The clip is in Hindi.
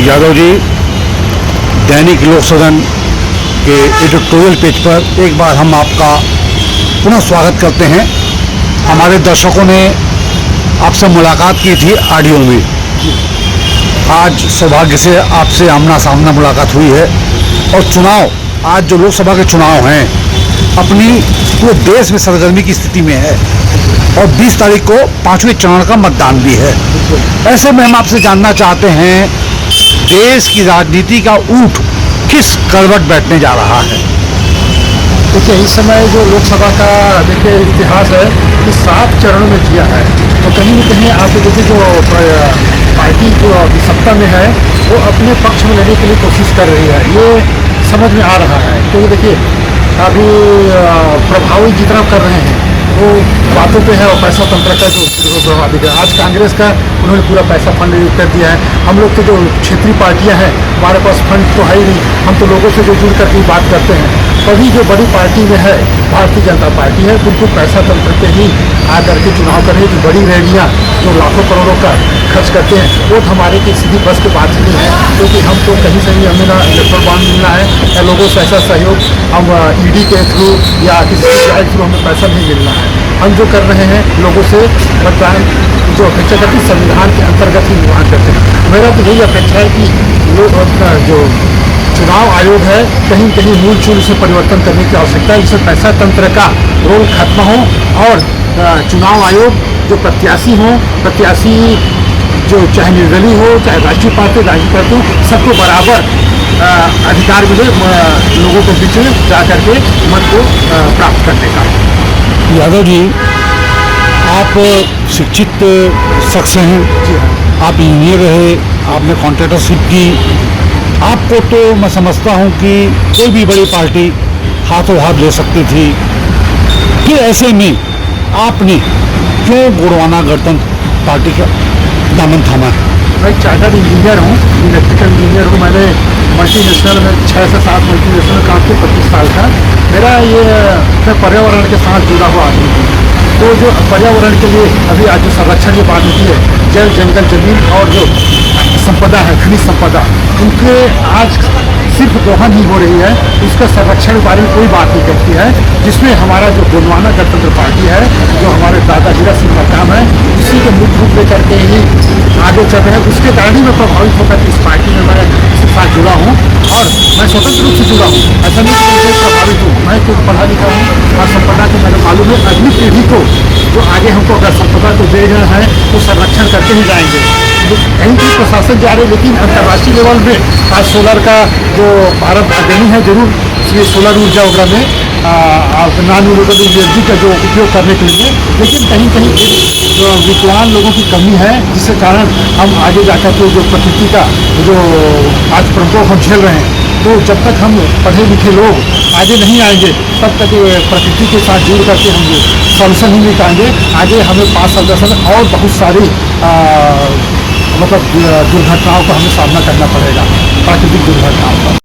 यादव जी, दैनिक लोक सदन के एडिटोरियल पेज पर एक बार हम आपका पुनः स्वागत करते हैं। हमारे दर्शकों ने आपसे मुलाकात की थी ऑडियो में। आज सौभाग्य से आपसे आमना सामना मुलाकात हुई है और चुनाव, आज जो लोकसभा के चुनाव हैं, अपनी पूरे देश में सरगर्मी की स्थिति में है और 20 तारीख को 5वें चरण का मतदान भी है। ऐसे में हम आपसे जानना चाहते हैं, देश की राजनीति का ऊंट किस करवट बैठने जा रहा है? देखिए, इस समय जो लोकसभा का देखिए इतिहास है कि 7 चरणों में किया है, तो कहीं न कहीं आप देखिए जो पार्टी जो अभी सत्ता में है वो अपने पक्ष में लेने के लिए कोशिश कर रही है, ये समझ में आ रहा है। तो देखिए अभी प्रभावी जितना कर रहे हैं वो बातों पे है और पैसा तंत्र का जो प्रभावित है। आज कांग्रेस का उन्होंने पूरा पैसा फंड कर दिया है। हम लोग के जो क्षेत्रीय पार्टियां हैं, हमारे पास फंड तो है ही नहीं, हम तो लोगों से जो जुड़ करके बात करते हैं। तभी जो बड़ी पार्टी में है, भारतीय जनता पार्टी है, उनको पैसा तंत्र पे ही आकर के चुनाव करने की बड़ी रैलियाँ जो लाखों करोड़ों का खर्च करते हैं, वो तो हमारे की सीधी बस की बात ही नहीं है, क्योंकि हम तो कहीं से भी हमें ना इलेक्ट्रल बॉन्ड मिलना है या लोगों से ऐसा सहयोग हम ईडी के थ्रू या किसी के थ्रू हमें पैसा नहीं मिलना है। हम जो कर रहे हैं लोगों से मतदान जो अपेक्षा करते हैं, संविधान के अंतर्गत ही निर्माण करते हैं। मेरा तो यही अपेक्षा है कि लोग अपना जो चुनाव आयोग है कहीं कहीं मूल चूल से परिवर्तन करने की आवश्यकता है, जिससे पैसा तंत्र का रोल खत्म हो और चुनाव आयोग जो प्रत्याशी जो चाहे निर्दलीय हो चाहे राष्ट्रीय पार्टी हो, सबको बराबर अधिकार मिले लोगों के बीच में जा करके मत को प्राप्त करने का। यादव जी, आप शिक्षित शख्स हैं, आप इंजीनियर रहे, आपने कॉन्ट्रैक्टरशिप की। आपको तो मैं समझता हूं कि कोई भी बड़ी पार्टी हाथों हाथ ले सकती थी, फिर ऐसे में आपने क्यों गोंडवाना गणतंत्र पार्टी का दामन थामा है? मैं चार्टर्ड इंजीनियर हूँ, इलेक्ट्रिकल इंजीनियर हूँ। मैंने मल्टीनेशनल में 6 से 7 मल्टीनेशनल काम किया 25 साल का। मेरा ये मैं पर्यावरण के साथ जुड़ा हुआ आदमी हूँ। तो जो पर्यावरण के लिए अभी आज जो संरक्षण की बात होती है, जल जंगल जमीन और जो संपदा है, खनिज संपदा, उनके आज सिर्फ दोहन ही हो रही है, उसका संरक्षण के बारे में कोई बात नहीं करती है, जिसमें हमारा जो गोंडवाना गणतंत्र पार्टी है, जो हमारे दादा हीरा सिंह का काम है, इसी के मुख्य रूप लेकर के ही आगे चल रहे हैं। उसके कारण ही मैं प्रभावित होकर इस पार्टी में मैं इसके साथ जुड़ा हूँ और मैं स्वतंत्र रूप से जुड़ा हूँ। ऐसा नहीं कि मैं प्रभावित हूँ, मैं तो पढ़ा लिखा हूँ और संपदा को मैंने मालूम है। अगली पीढ़ी को जो आगे हमको अगर संपदा को दे रहे हैं तो संरक्षण करके ही जाएंगे। कहीं भी प्रशासन जा रहे, लेकिन अंतर्राष्ट्रीय लेवल में आज सोलर का जो भारत अग्रणी है, जरूर ये सोलर ऊर्जा वगैरह में नॉन रिन्यूएबल एनर्जी का जो उपयोग करने के लिए, लेकिन कहीं कहीं जो विद्वान लोगों की कमी है, जिसके कारण हम आगे जाकर के जो प्रकृति का जो आज प्रकोप हम झेल रहे हैं, तो जब तक हम पढ़े लिखे लोग आगे नहीं आएंगे, तब तक प्रकृति के साथ जुड़ करके हम सॉल्यूशन नहीं निकालेंगे। आगे हमें 5 साल 10 साल और बहुत सारी मतलब दुर्घटनाओं का हमें सामना करना पड़ेगा, प्राकृतिक दुर्घटनाओं का।